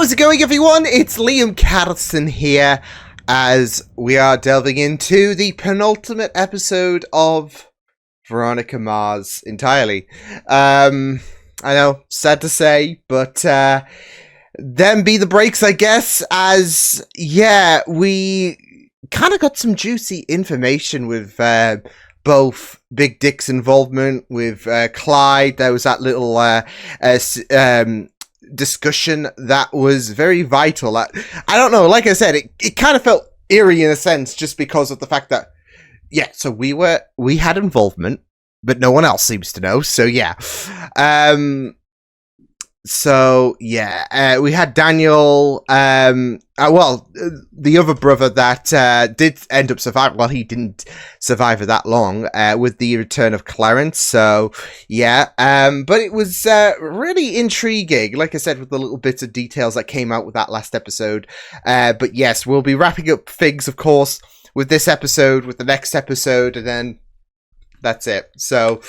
How's it going, everyone? It's Liam Catterson here, as we are delving into the penultimate episode of Veronica Mars entirely. I know, sad to say, but them be the breaks, I guess, as, yeah, we kind of got some juicy information with both Big Dick's involvement with Clyde. There was that little discussion that was very vital. I don't know, like I said, it kind of felt eerie in a sense, just because of the fact that, yeah, so we had involvement, but no one else seems to know, so yeah. We had Daniel, the other brother that did end up surviving. Well, he didn't survive for that long with the return of Clarence, so yeah. But it was really intriguing, like I said, with the little bits of details that came out with that last episode. But yes, we'll be wrapping up things, of course, with this episode, with the next episode, and then that's it. So,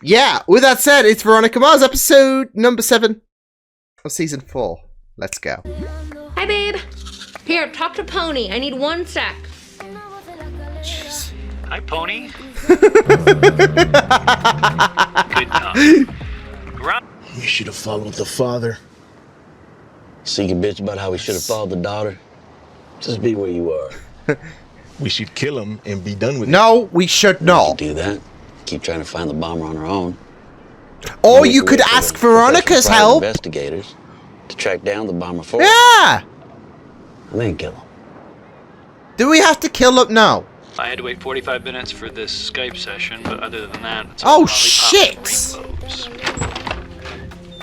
yeah, with that said, it's Veronica Mars, episode number 7. Season 4. Let's go. Hi, babe. Here, talk to Pony. I need 1 sec. Jeez. Hi, Pony. Good enough. You should have followed the father. So you can bitch about how we should have followed the daughter. Just be where you are. We should kill him and be done with it. No, we should not. Do that. Keep trying to find the bomber on our own. Or you could ask Veronica's help. Investigators to track down the bomber for Yeah. And then kill him. Do we have to kill him? No. I had to wait 45 minutes for this Skype session, but other than that, it's Oh, all shit. lollipops and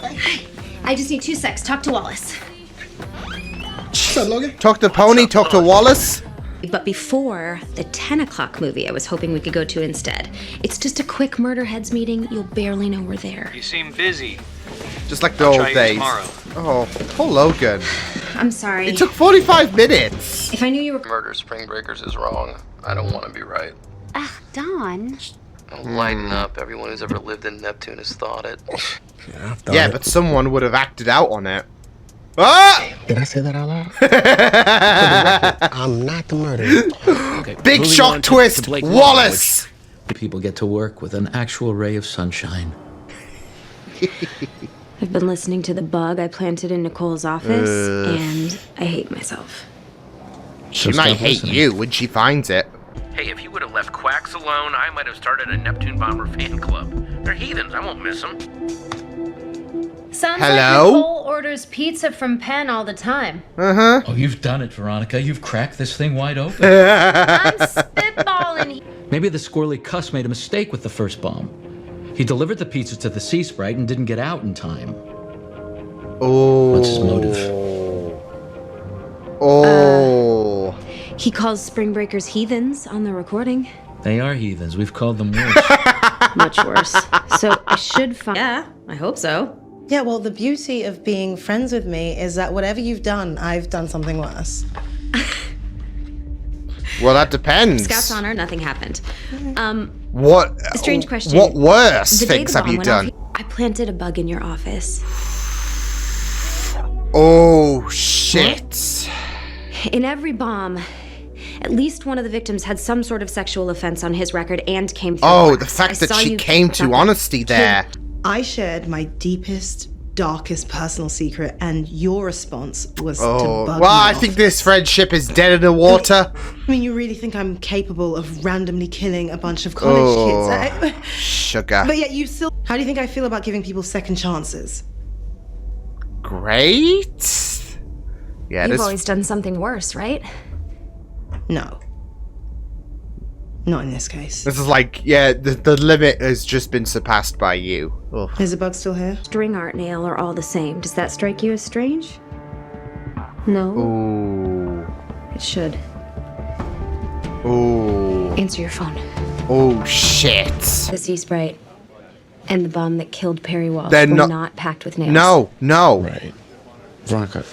rainbows. I just need 2 secs. Talk to Wallace. What's up, Logan? Talk to Pony, talk to Wallace. But before the 10 o'clock movie I was hoping we could go to instead. It's just a quick murder heads meeting. You'll barely know we're there. You seem busy. Just like the I'll old try you days. tomorrow. Oh, poor Logan. I'm sorry. It took 45 minutes. If I knew you were... Murder Spring Breakers is wrong. I don't want to be right. Don. Lighten up. Everyone who's ever lived in Neptune has thought it. Yeah, I've thought Yeah, it. but someone would have acted out on it. Ah! Did I say that out loud? For the record, I'm not the murderer. Okay, Big moving shock on twist, to Blake Wallace! Which people get to work with an actual ray of sunshine. I've been listening to the bug I planted in Nicole's office, and I hate myself. She So might stop hate listening. you when she finds it. Hey, if you would have left quacks alone, I might have started a Neptune Bomber fan club. They're heathens, I won't miss them. Sounds Hello? like Nicole orders pizza from Penn all the time. Uh-huh. Oh, you've done it, Veronica. You've cracked this thing wide open. I'm spitballing. Maybe the squirrely cuss made a mistake with the first bomb. He delivered the pizza to the Sea Sprite and didn't get out in time. Oh. What's his motive? Oh. He calls Spring Breakers heathens on the recording. They are heathens. We've called them worse. Much worse. So I should find... Yeah, I hope so. Yeah, well, the beauty of being friends with me is that whatever you've done, I've done something worse. Well, that depends. Scout's honor, nothing happened. What? A strange question. What worse The day things the have bomb you went done? off, I planted a bug in your office. Oh, shit. In every bomb, at least one of the victims had some sort of sexual offense on his record and came through. Oh, bars. the fact I that saw she you came about to that honesty kid. there. I shared my deepest, darkest personal secret, and your response was to Oh, bug well, me I off. think this friendship is dead in the water. I mean, you really think I'm capable of randomly killing a bunch of college kids? Sugar. But yet you still... How do you think I feel about giving people second chances? Great. Yeah, You've this. always done something worse, right? No. Not in this case. This is like, yeah, the limit has just been surpassed by you. Ugh. Is the bug still here? String art nail are all the same. Does that strike you as strange? No? Ooh. It should. Ooh. Answer your phone. Oh, shit. The Sea Sprite and the bomb that killed Perry Walsh They're were not- not packed with nails. No. Right. Veronica,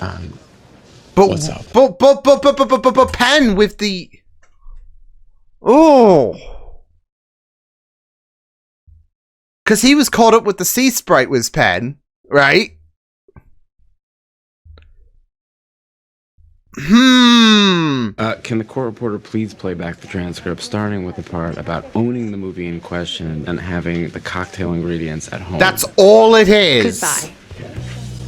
But, what's up? but Penn with the... Oh. Because he was caught up with the Sea Sprite was Penn, right? Can the court reporter please play back the transcript, starting with the part about owning the movie in question and having the cocktail ingredients at home? That's all it is. Goodbye.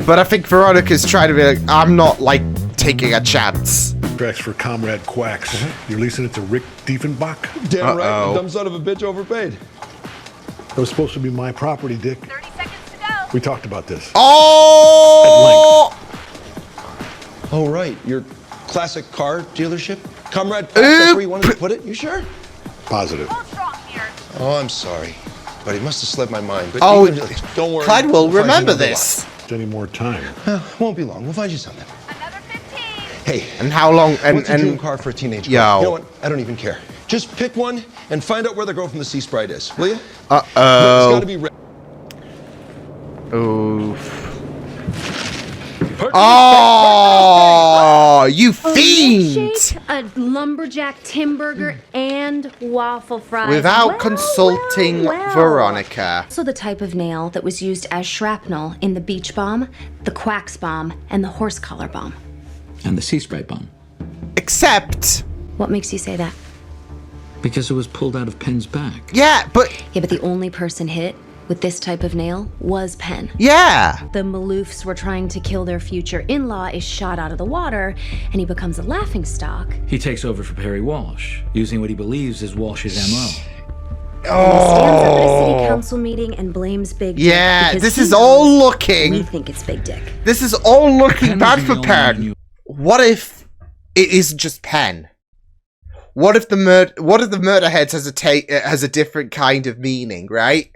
But I think Veronica's trying to be like, I'm not, like, taking a chance. Tracks for Comrade Quacks. You're leasing it to Rick Diefenbach? Damn right, the dumb son of a bitch overpaid. It was supposed to be my property, Dick. 30 seconds to go. We talked about this. Oh! Oh, right, your classic car dealership? Comrade Quacks, that's where you wanted to put it? You sure? Positive. Oh, I'm sorry. But it must have slipped my mind. But Oh, don't worry. Clyde will We'll find you remember another this. lot. Any more time? Won't be long. We'll find you something. Another 15. Hey, And how long? what's a dream car for a teenage girl? Yo. You know what? I don't even care. Just pick one and find out where the girl from the Sea Sprite is, will you? It's Uh-oh. gotta be red. Oof. Oh, you fiend! A lumberjack Tim burger and waffle fries. Without consulting Veronica. Also the type of nail that was used as shrapnel in the beach bomb, the Quacks bomb, and the horse collar bomb. And the sea spray bomb. Except... What makes you say that? Because it was pulled out of Penn's back. Yeah, but... Yeah, but the only person hit with this type of nail was Penn. Yeah. The Maloofs were trying to kill their future in-law, is shot out of the water, and he becomes a laughingstock. He takes over for Perry Walsh, using what he believes is Walsh's MO. He stands up at a city council meeting and blames Big Dick. Yeah, because this he is all knows looking... We think it's Big Dick. This is all looking Penn bad was for the only one Penn. who knew. What if it isn't just Penn? What if the murder heads has a different kind of meaning, right?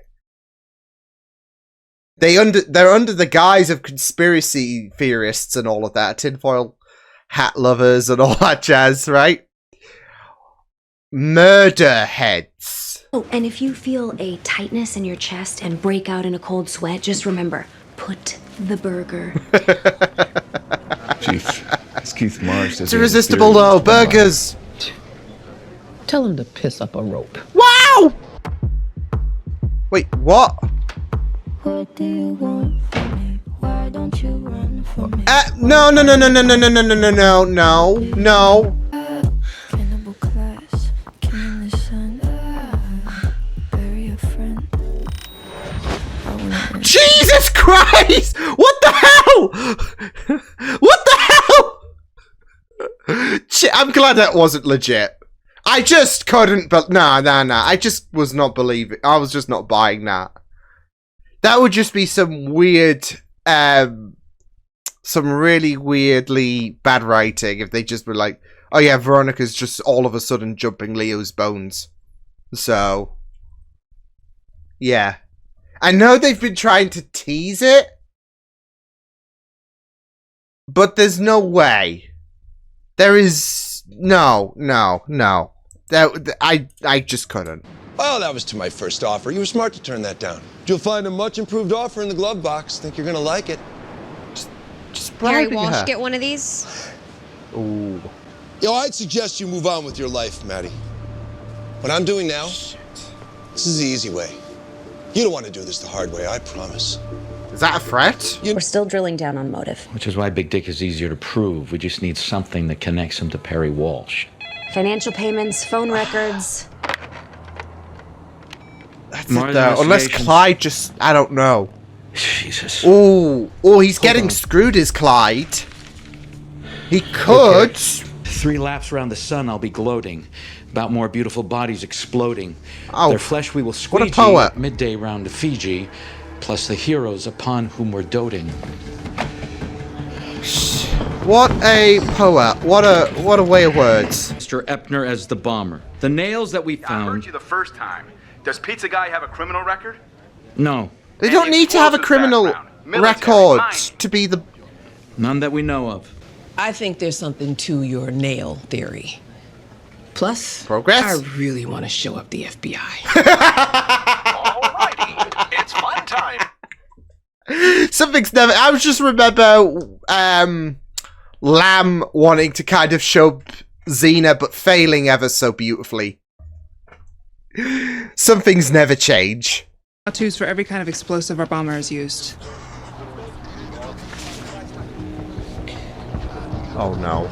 They're under the guise of conspiracy theorists and all of that, tinfoil hat lovers and all that jazz, right? Murder heads. Oh, and if you feel a tightness in your chest and break out in a cold sweat, just remember, put the burger. Chief, it's Keith Mars. It's irresistible though, burgers. Tell him to piss up a rope. Wow! Wait, what? What do you want from me? Why don't you run from me? No. Cannibal class, killing the sun. Bury a friend. Jesus Christ! What the hell? What the hell? I'm glad that wasn't legit. I just couldn't, but nah. I just was not believing. I was just not buying that. That would just be some weird, some really weirdly bad writing if they just were like, oh yeah, Veronica's just all of a sudden jumping Leo's bones. So, yeah. I know they've been trying to tease it, but there's no way. There is no. I just couldn't. Well, that was to my first offer. You were smart to turn that down. You'll find a much improved offer in the glove box. Think you're gonna like it. Just Harry bribing Walsh her. get one of these? Ooh. I'd suggest you move on with your life, Maddie. What I'm doing now, this is the easy way. You don't want to do this the hard way, I promise. Is that a threat? We're still drilling down on motive. Which is why Big Dick is easier to prove. We just need something that connects him to Perry Walsh. Financial payments, phone records. That's More it though. Unless investigations. Clyde just, I don't know. Jesus. Oh, he's getting screwed, is Clyde. He could. 3 laps around the sun, I'll be gloating about more beautiful bodies exploding. Oh, their flesh we will what a squeegee poet. at midday round to Fiji, plus the heroes upon whom we're doting. What a poet. What a way of words. Mr. Epner as the bomber. The nails that we I heard found. you the first time. Does Pizza Guy have a criminal record? No. They don't need to have a criminal record to be the... None that we know of. I think there's something to your nail theory. Plus, Progress? I really want to show up the FBI. Alrighty, it's fun time. Something's never... I was just remember Lamb wanting to kind of show Xena, but failing ever so beautifully. Some things never change. Tattoos for every kind of explosive our bomber has used. Oh no.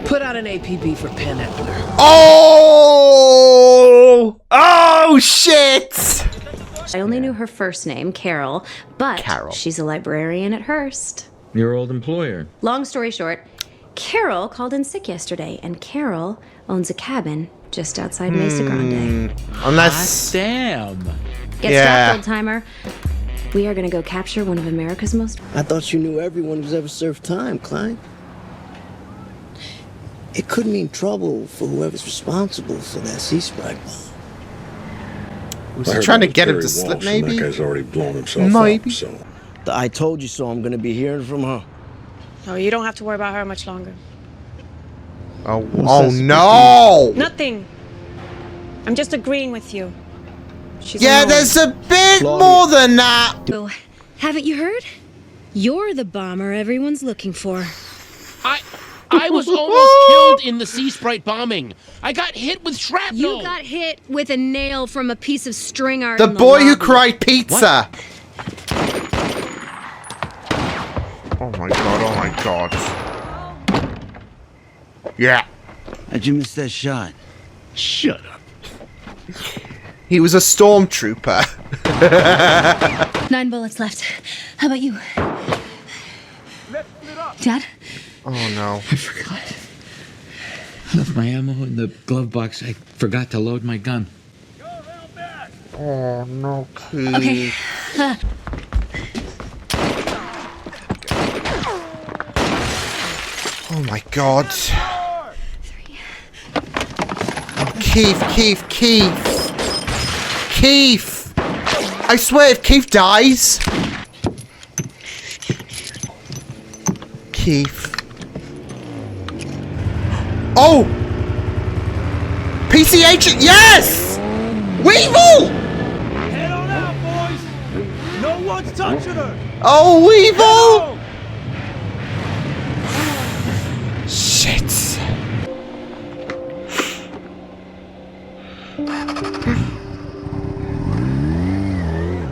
Put out an APB for Penn Epler. Oh! Oh shit! I only knew her first name, Carol, but she's a librarian at Hearst. Your old employer. Long story short, Carol called in sick yesterday, and Carol owns a cabin just outside Mesa Grande. Unless... Damn. Get strapped, old timer. We are gonna go capture one of America's most... I thought you knew everyone who's ever served time, Klein. It could mean trouble for whoever's responsible for that Sea Sprite bomb. Was he trying to get him to slip, maybe? That guy's already blown himself Maybe. up, so... The I told you so I'm gonna be hearing from her. Oh, you don't have to worry about her much longer. Oh no! Nothing. I'm just agreeing with you. She's Yeah, annoying. there's a bit more than that. Oh, haven't you heard? You're the bomber everyone's looking for. I was almost killed in the Sea Sprite bombing. I got hit with shrapnel. You got hit with a nail from a piece of string iron. The boy who cried pizza. Oh my god, oh my god. Yeah. How'd you miss that shot? Shut up. He was a stormtrooper. 9 bullets left. How about you? Dad? Oh no. I forgot. I left my ammo in the glove box. I forgot to load my gun. Oh no, Keith. Okay. Oh my god. Oh, Keith. Keith! I swear if Keith dies... Keith. Oh! PC agent, yes! Weevil! Head on out, boys! No one's touching her! Oh, Weevil! Shit.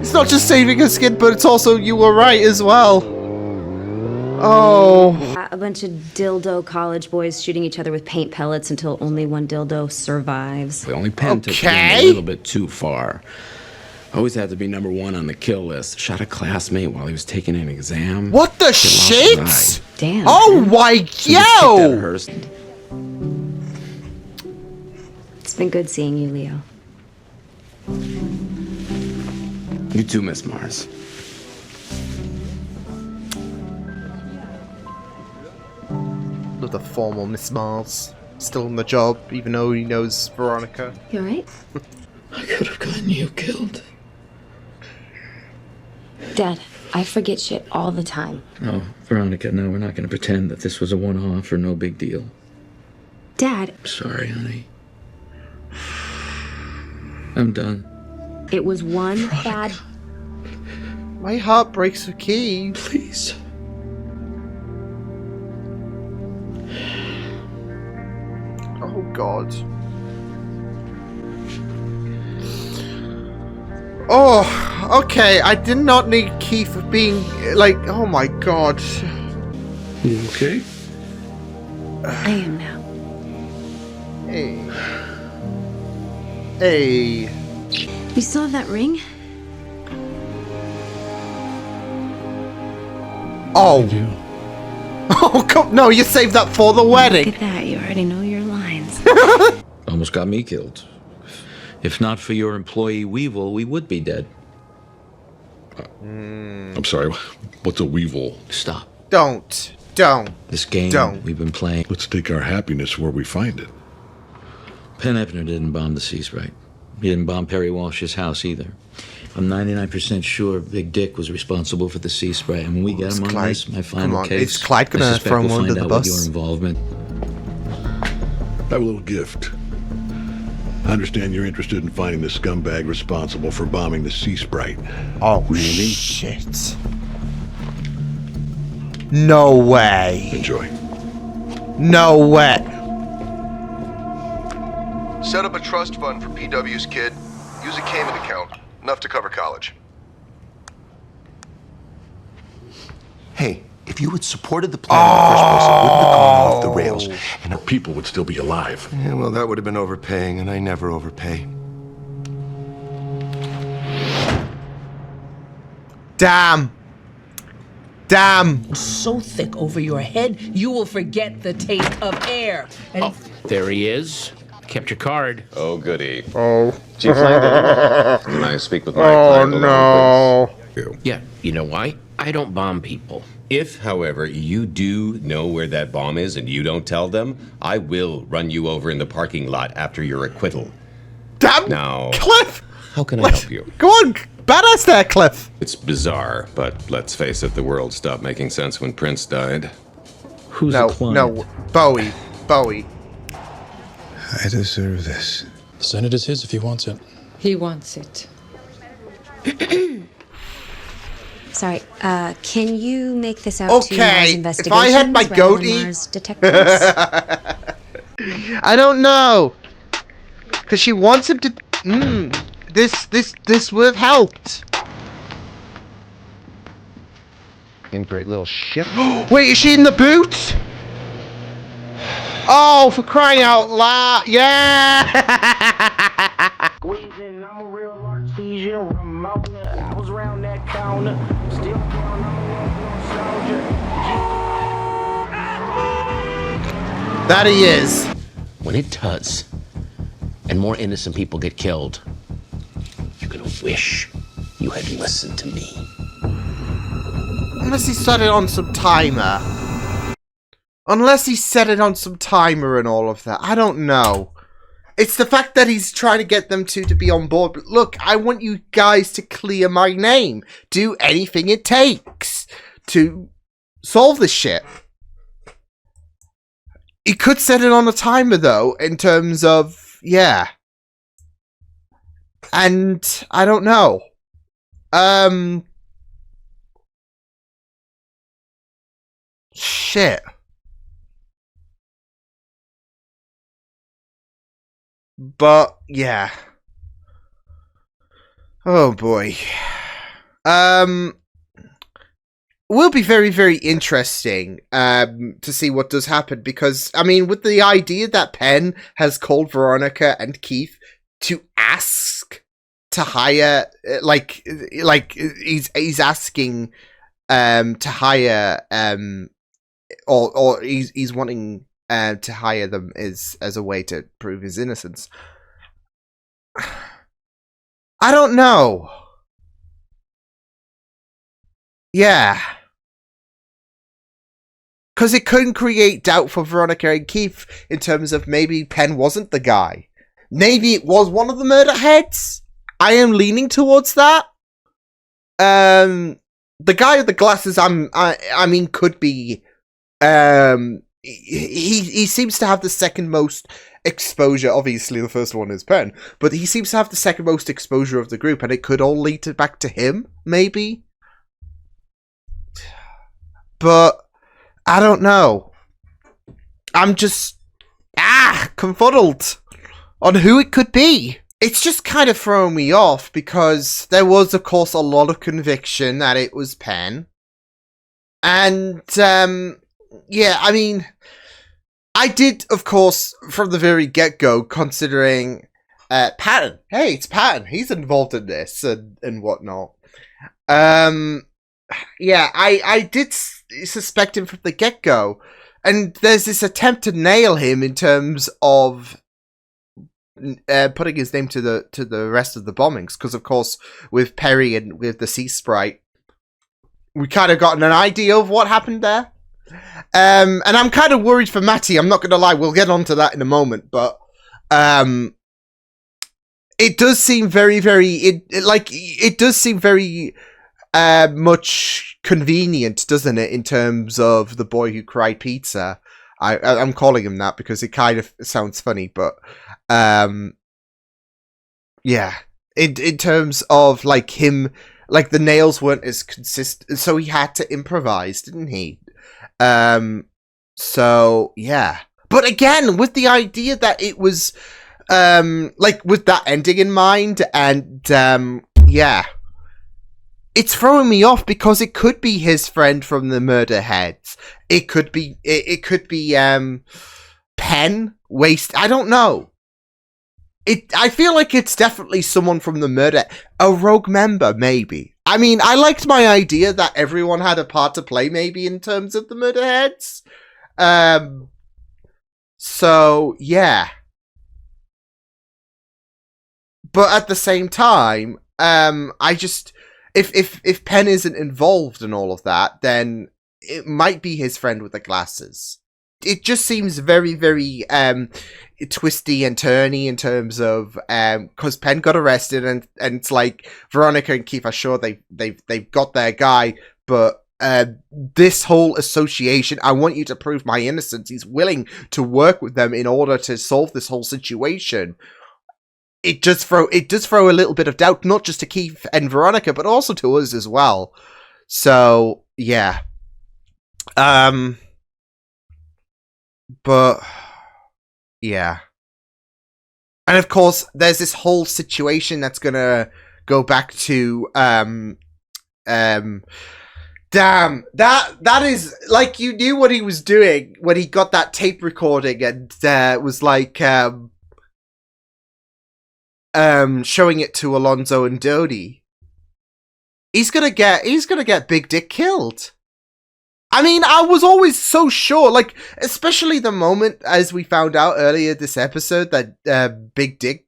It's not just saving her skin, but it's also you were right as well. Oh. A bunch of dildo college boys shooting each other with paint pellets until only one dildo survives. The only Penn took the game a little bit too far. Always had to be #1 on the kill list. Shot a classmate while he was taking an exam. What the shit? Damn. Oh my yo! It's been good seeing you, Leo. You too, Miss Mars. Love the formal Miss Mars. Still on the job, even though he knows Veronica. You alright? I could have gotten you killed. Dad, I forget shit all the time. No, Veronica, no, we're not going to pretend that this was a one-off or no big deal. Dad. Sorry, honey. I'm done. It was one bad... My heart breaks for Keith. Please. Oh god. Oh, okay. I did not need Keith being like, oh my god. You okay? I am now. Hey. Hey. You still have that ring? Oh. Oh, come, no, you saved that for the wedding. Look at that, you already know your lines. Almost got me killed. If not for your employee Weevil, we would be dead. I'm sorry, what's a weevil? Stop. Don't. This game we've been playing. Let's take our happiness where we find it. Penn Epner didn't bomb the Sea Sprite. He didn't bomb Perry Walsh's house either. I'm 99% sure Big Dick was responsible for the Sea Sprite, and when we get him on Clyde. this, my final case, Is Clyde gonna I suspect throw him we'll under find the out bus? what your involvement. I have a little gift. I understand you're interested in finding the scumbag responsible for bombing the Sea Sprite. Oh, really? Shit. No way. Enjoy. No way. Set up a trust fund for PW's kid. Use a Cayman account. Enough to cover college. Hey, if If you had supported the plan in the first place, it wouldn't have gone off the rails. And our people would still be alive. Yeah, well, that would have been overpaying, and I never overpay. Damn. Damn. So thick over your head, you will forget the taste of air. And There he is. Kept your card. Oh, goody. Oh. Chief Langdon, can I speak with my Oh, client alone, please? Yeah, you know why? I don't bomb people. If, however, you do know where that bomb is and you don't tell them, I will run you over in the parking lot after your acquittal. Damn. Now, Cliff. how can I help you? Go on. Badass there, Cliff. It's bizarre, but let's face it, the world stopped making sense when Prince died. Who's no, the client? No, Bowie. Bowie. I deserve this. The Senate is his if he wants it. he wants it. Sorry, can you make this out to Mars Okay, Investigations if I had my rather than goatee... Mars Detectives? I don't know. Because she wants him to... This would have helped. In great little ship. Wait, is she in the boot? Oh, for crying out loud. Yeah! That he is. When it does, and more innocent people get killed, you're gonna wish you had listened to me. Unless he set it on some timer. Unless he set it on some timer and all of that. I don't know. It's the fact that he's trying to get them to be on board. But look, I want you guys to clear my name. Do anything it takes to solve this shit. He could set it on a timer, though, in terms of, yeah. And I don't know. Shit. But, yeah. Oh, boy. Will be very, very interesting to see what does happen, because, I mean, with the idea that Penn has called Veronica and Keith to ask to hire, he's asking to hire, or he's wanting to hire them as a way to prove his innocence. I don't know. Yeah. Because it couldn't create doubt for Veronica and Keith in terms of maybe Penn wasn't the guy. Maybe it was one of the murder heads. I am leaning towards that. The guy with the glasses, I mean, could be. He seems to have the second most exposure. Obviously, the first one is Penn, but he seems to have the second most exposure of the group, and it could all lead back to him, maybe. But I don't know. I'm just confuddled on who it could be. It's just kind of throwing me off because there was, of course, a lot of conviction that it was Penn. And, yeah, I mean, I did, of course, from the very get-go, considering Patton. Hey, it's Patton. He's involved in this and whatnot. Yeah, I did suspect him from the get-go. And there's this attempt to nail him in terms of putting his name to the rest of the bombings, because of course with Perry and with the Sea Sprite, we kind of gotten an idea of what happened there. And I'm kind of worried for Matty. I'm not gonna lie. We'll get onto that in a moment, but it does seem very, very it does seem very much convenient, doesn't it, in terms of the boy who cried pizza. I'm calling him that because it kind of sounds funny, but yeah, in terms of like him, like the nails weren't as consistent, so he had to improvise, didn't he? So yeah, but again, with the idea that it was like with that ending in mind, and yeah, it's throwing me off because it could be his friend from the murder heads. It could be Penn waste. I don't know. I feel like it's definitely someone from the murder, a rogue member maybe. I mean, I liked my idea that everyone had a part to play maybe in terms of the murder heads. So yeah. But at the same time, I just if Penn isn't involved in all of that, then it might be his friend with the glasses. It just seems very, very twisty and turny in terms of because Penn got arrested and it's like Veronica and Keith are sure they've got their guy, but this whole association, I want you to prove my innocence. He's willing to work with them in order to solve this whole situation. It does throw a little bit of doubt, not just to Keith and Veronica, but also to us as well. So yeah, but yeah, and of course, there's this whole situation that's gonna go back to damn, that is like you knew what he was doing when he got that tape recording and was like showing it to Alonzo and Dodie. He's gonna get Big Dick killed. I mean, I was always so sure, like, especially the moment as we found out earlier this episode that Big Dick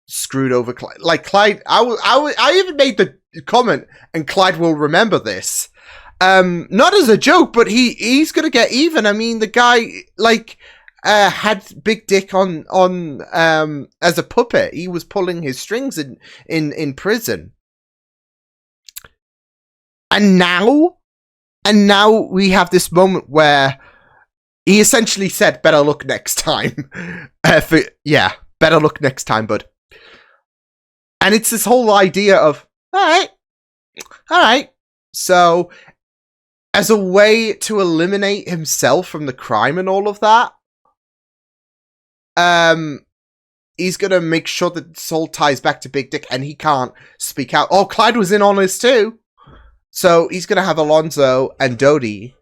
screwed over Clyde. Like Clyde, I even made the comment, and Clyde will remember this. Not as a joke, but he's gonna get even. I mean, the guy like had Big Dick on as a puppet. He was pulling his strings in prison, and now we have this moment where he essentially said, "Better luck next time." Better luck next time, bud. And it's this whole idea of, all right. So, as a way to eliminate himself from the crime and all of that, he's gonna make sure that this all ties back to Big Dick, and he can't speak out. Oh, Clyde was in on this too. So he's gonna have Alonzo and Dodie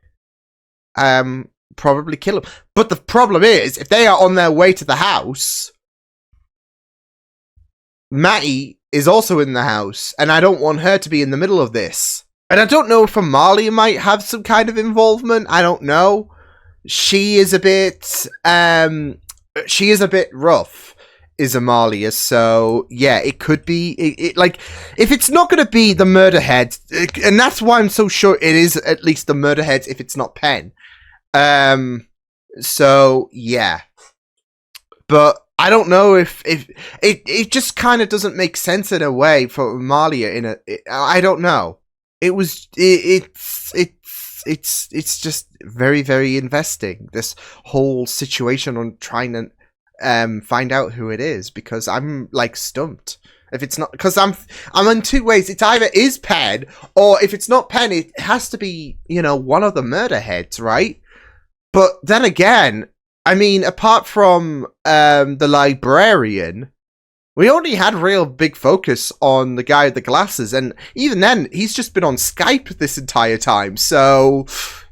probably kill him. But the problem is, if they are on their way to the house, Matty is also in the house, and I don't want her to be in the middle of this. And I don't know if Amalia might have some kind of involvement. I don't know. She is a bit rough, is Amalia. So yeah, it could be it like if it's not going to be the murder heads, and that's why I'm so sure it is at least the murder heads if it's not Penn. So yeah, but I don't know if it just kind of doesn't make sense in a way for Amalia I don't know. It's just very, very investing, this whole situation on trying to find out who it is, because I'm like stumped. If it's not, because I'm in two ways. It's either is Penn, or if it's not Penn, it has to be, one of the murder heads, right? But then again, I mean, apart from the librarian, we only had real big focus on the guy with the glasses, and even then, he's just been on Skype this entire time. So,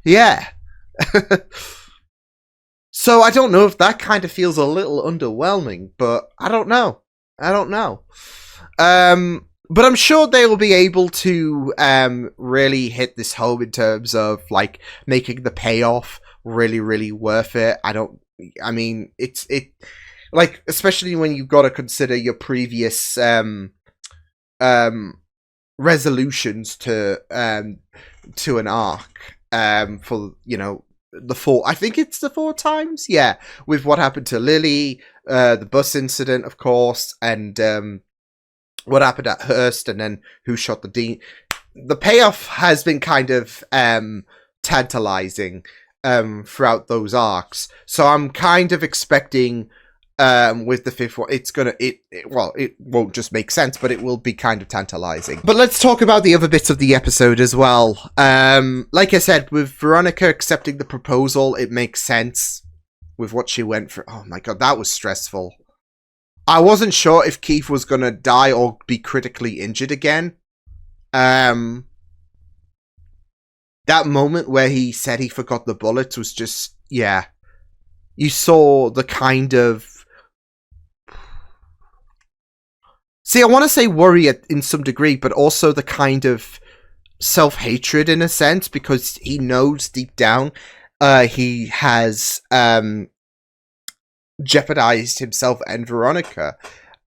yeah. So I don't know if that kind of feels a little underwhelming, but I don't know. But I'm sure they will be able to really hit this home in terms of like making the payoff really, really worth it. I mean, it's like, especially when you've got to consider your previous resolutions to an arc for the four. I think it's the 4 times, yeah. With what happened to Lily, the bus incident, of course, and what happened at Hearst, and then who shot the dean. The payoff has been kind of tantalizing throughout those arcs, so I'm kind of expecting with the 5th one, it won't just make sense, but it will be kind of tantalizing. But let's talk about the other bits of the episode as well. Like I said, with Veronica accepting the proposal, it makes sense with what she went through. Oh my god, that was stressful. I wasn't sure if Keith was gonna die or be critically injured again. That moment where he said he forgot the bullets was just, yeah. You saw the kind of... See, I want to say worry in some degree, but also the kind of self-hatred in a sense, because he knows deep down he has jeopardized himself and Veronica.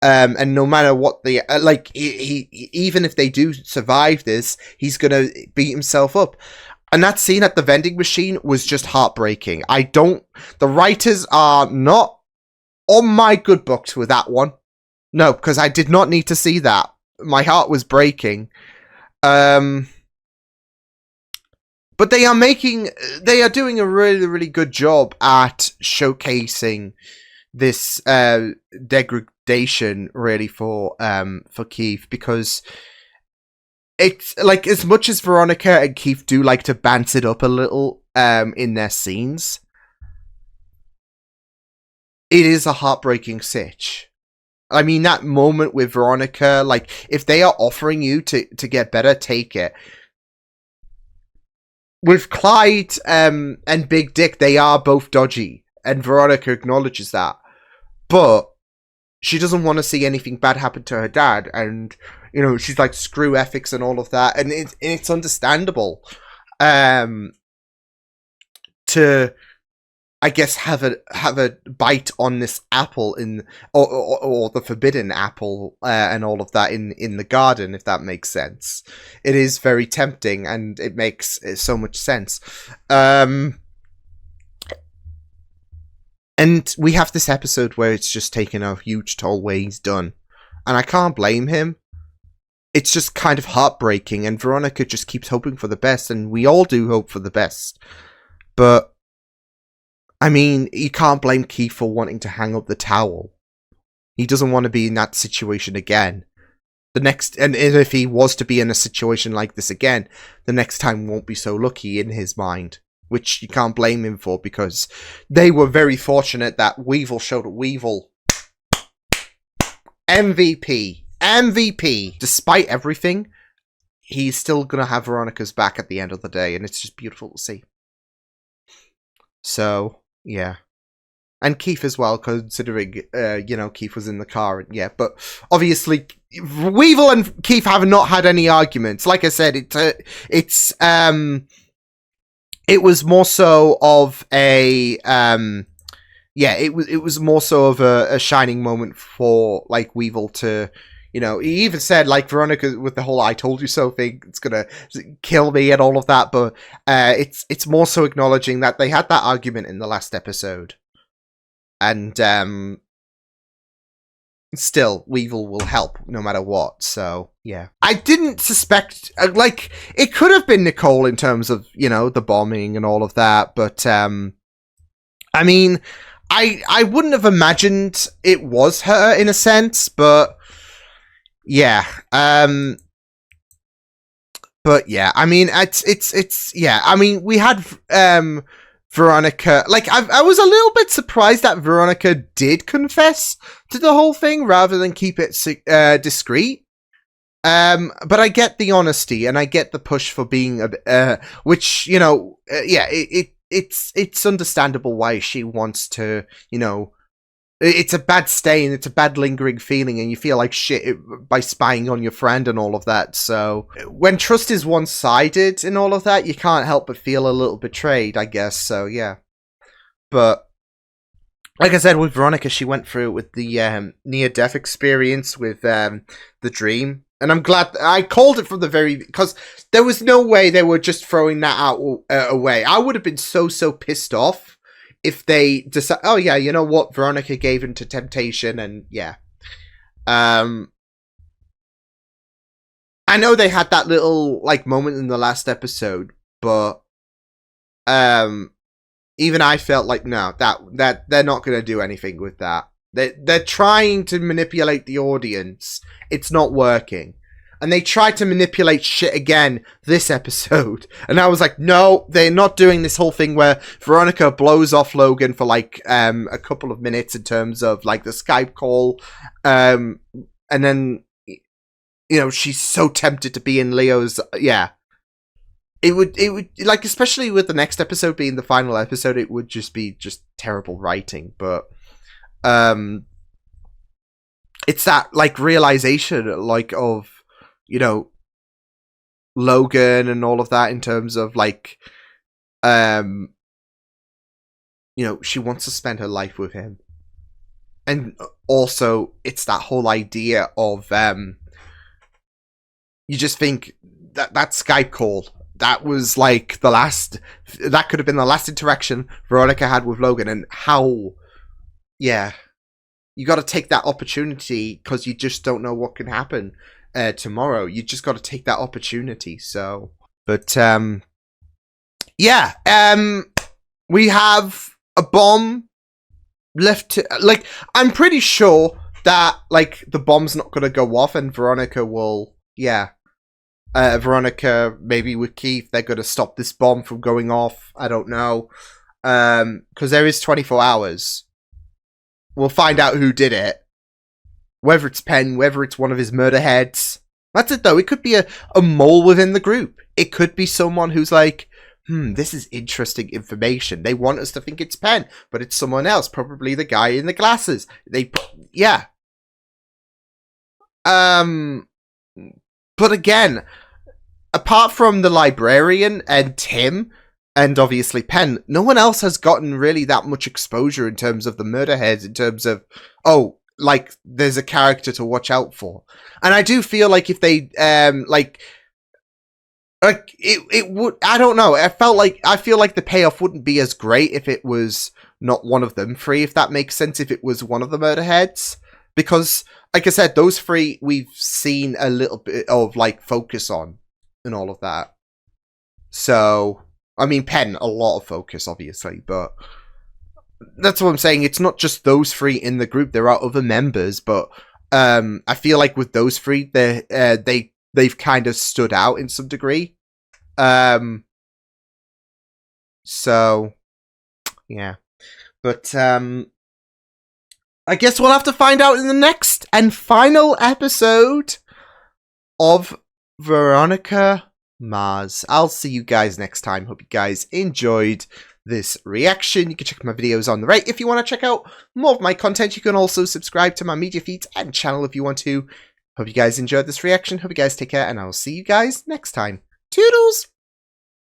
And no matter what the he even if they do survive this, he's gonna beat himself up. And that scene at the vending machine was just heartbreaking. The writers are not on my good books with that one. No, because I did not need to see that. My heart was breaking. But they are doing a really, really good job at showcasing this degradation really for Keith, because it's like, as much as Veronica and Keith do like to bounce it up a little in their scenes, it is a heartbreaking sitch. I mean, that moment with Veronica, like, if they are offering you to get better, take it. With Clyde and Big Dick, they are both dodgy, and Veronica acknowledges that. But she doesn't want to see anything bad happen to her dad, and, you know, she's like, screw ethics and all of that, and it's understandable to, I guess, have a bite on this apple or the forbidden apple and all of that in the garden, if that makes sense. It is very tempting, and it makes so much sense. And we have this episode where it's just taken a huge toll where he's done, and I can't blame him. It's just kind of heartbreaking, and Veronica just keeps hoping for the best, and we all do hope for the best. But I mean, you can't blame Keith for wanting to hang up the towel. He doesn't want to be in that situation again. And if he was to be in a situation like this again, the next time won't be so lucky in his mind, which you can't blame him for, because they were very fortunate that Weevil showed up. Weevil. MVP. Despite everything, he's still going to have Veronica's back at the end of the day, and it's just beautiful to see. So, yeah. And Keith as well, considering, Keith was in the car. Yeah, but obviously, Weevil and Keith have not had any arguments. Like I said, it was more so of a, it was more so of a shining moment for, like, Weevil to, he even said, like, Veronica with the whole "I told you so" thing, it's gonna kill me and all of that, but it's more so acknowledging that they had that argument in the last episode. And still, Weevil will help no matter what, so, yeah. I didn't suspect, it could have been Nicole in terms of, the bombing and all of that, but, I mean, I wouldn't have imagined it was her in a sense, but, yeah. But, yeah, I mean, I mean, we had, Veronica, like, I was a little bit surprised that Veronica did confess to the whole thing rather than keep it discreet. But I get the honesty, and I get the push for being which, it's understandable why she wants to, it's a bad stain, it's a bad lingering feeling, and you feel like shit by spying on your friend and all of that. So when trust is one-sided and all of that, you can't help but feel a little betrayed, I guess. So yeah, but like I said, with Veronica, she went through with the near-death experience with the dream, and I'm glad I called it from the because there was no way they were just throwing that out away. I would have been so pissed off if they decide, oh yeah, you know what, Veronica gave in to temptation, and yeah. I know they had that little, like, moment in the last episode, but even I felt like, no, that they're not going to do anything with that. They're trying to manipulate the audience. It's not working. And they tried to manipulate shit again this episode. And I was like, no, they're not doing this whole thing where Veronica blows off Logan for, like, a couple of minutes in terms of, like, the Skype call. And then you know, she's so tempted to be in Leo's, It would, like, especially with the next episode being the final episode, it would just be terrible writing, but, it's that, like, realization, like, of, you know, Logan and all of that in terms of, like, you know, she wants to spend her life with him. And also, it's that whole idea of, you just think that Skype call, that was like that could have been the last interaction Veronica had with Logan, and how, you got to take that opportunity because you just don't know what can happen tomorrow. You just got to take that opportunity. So, but we have a bomb left to, like, I'm pretty sure that, like, the bomb's not going to go off and Veronica will, Veronica, maybe with Keith, they're going to stop this bomb from going off. I don't know. Because there is 24 hours. We'll find out who did it. Whether it's Penn, whether it's one of his murder heads. That's it, though. It could be a mole within the group. It could be someone who's like, this is interesting information. They want us to think it's Penn, but it's someone else. Probably the guy in the glasses. But again, apart from the librarian and Tim, and obviously Penn, no one else has gotten really that much exposure in terms of the murder heads, in terms of, like, there's a character to watch out for. And I do feel like if they, it would, I don't know, I feel like the payoff wouldn't be as great if it was not one of them three, if that makes sense, if it was one of the murder heads. Because, like I said, those three we've seen a little bit of, like, focus on and all of that. So, I mean, Penn, a lot of focus, obviously, but that's what I'm saying. It's not just those three in the group. There are other members, but I feel like with those three, they've kind of stood out in some degree. So, yeah. But, I guess we'll have to find out in the next and final episode of Veronica Mars. I'll see you guys next time. Hope you guys enjoyed this reaction. You can check my videos on the right. If you want to check out more of my content, you can also subscribe to my media feeds and channel if you want to. Hope you guys enjoyed this reaction. Hope you guys take care, and I'll see you guys next time. Toodles!